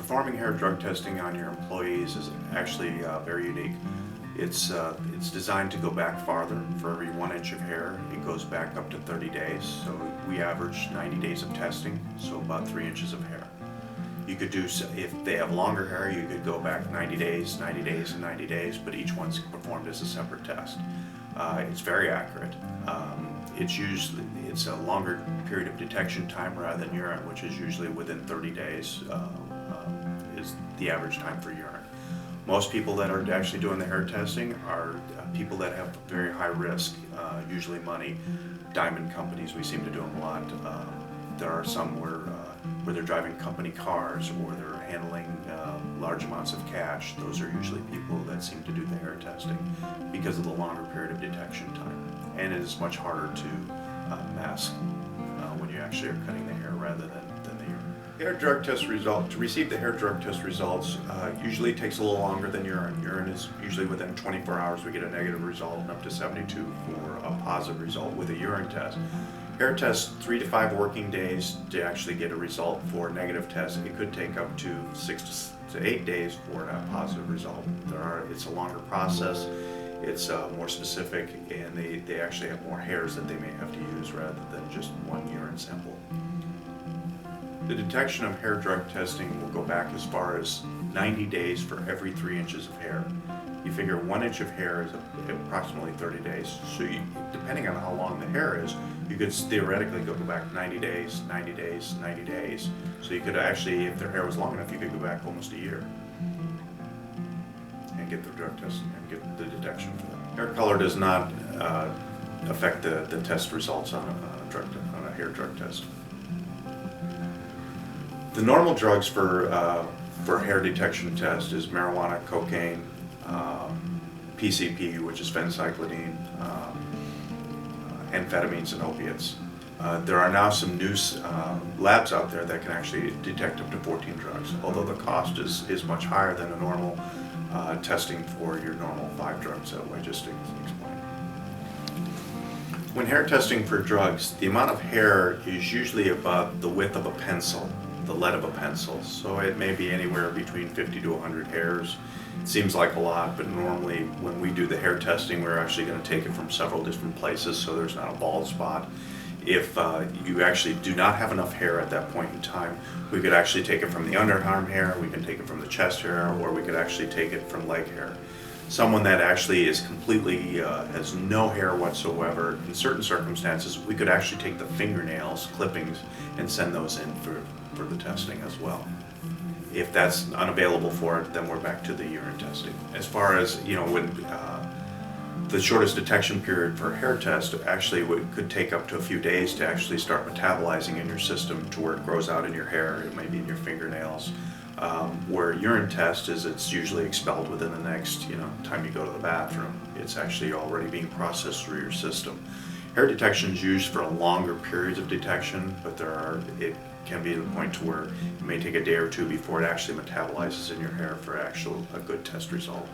Performing hair drug testing on your employees is actually very unique. It's designed to go back farther. For every 1 inch of hair, it goes back up to 30 days. So we average 90 days of testing, so about 3 inches of hair. You could do, if they have longer hair, you could go back 90 days, 90 days, and 90 days, but each one's performed as a separate test. It's very accurate. It's a longer period of detection time rather than urine, which is usually within 30 days is the average time for urine. Most people that are actually doing the hair testing are people that have very high risk, usually money. Diamond companies, we seem to do them a lot. There are some where they're driving company cars or they're handling large amounts of cash. Those are usually people that seem to do the hair testing because of the longer period of detection time. And it is much harder to mask when you actually are cutting the hair rather than the urine. Hair drug test result, to receive the hair drug test results usually takes a little longer than urine. Urine is usually within 24 hours we get a negative result and up to 72 for a positive result with a urine test. Hair test 3 to 5 working days to actually get a result for a negative test. It could take up to 6 to 8 days for a positive result. It's a longer process. It's more specific, and they actually have more hairs that they may have to use rather than just one urine sample. The detection of hair drug testing will go back as far as 90 days for every 3 inches of hair. You figure 1 inch of hair is approximately 30 days. So depending on how long the hair is, you could theoretically go back 90 days, 90 days, 90 days. So you could actually, if their hair was long enough, you could go back almost a year and get the drug test and get the detection for them. Hair color does not affect the test results on a hair drug test. The normal drugs for hair detection test is marijuana, cocaine, PCP, which is phencyclidine, amphetamines, and opiates. There are now some new labs out there that can actually detect up to 14 drugs, although the cost is much higher than a normal testing for your normal 5 drugs that I just explained. When hair testing for drugs, the amount of hair is usually about the width of a pencil, the lead of a pencil. So it may be anywhere between 50 to 100 hairs. It seems like a lot, but normally when we do the hair testing, we're actually going to take it from several different places so there's not a bald spot. If you actually do not have enough hair at that point in time, we could actually take it from the underarm hair, we can take it from the chest hair, or we could actually take it from leg hair. Someone that actually is completely, has no hair whatsoever, in certain circumstances, we could actually take the fingernails, clippings, and send those in for the testing as well. If that's unavailable for it, then we're back to the urine testing. As far as, when the shortest detection period for a hair test actually could take up to a few days to actually start metabolizing in your system to where it grows out in your hair, it may be in your fingernails. Where urine test is, it's usually expelled within the next time you go to the bathroom. It's actually already being processed through your system. Hair detection is used for longer periods of detection, but it can be to the point to where it may take a day or two before it actually metabolizes in your hair for a good test result.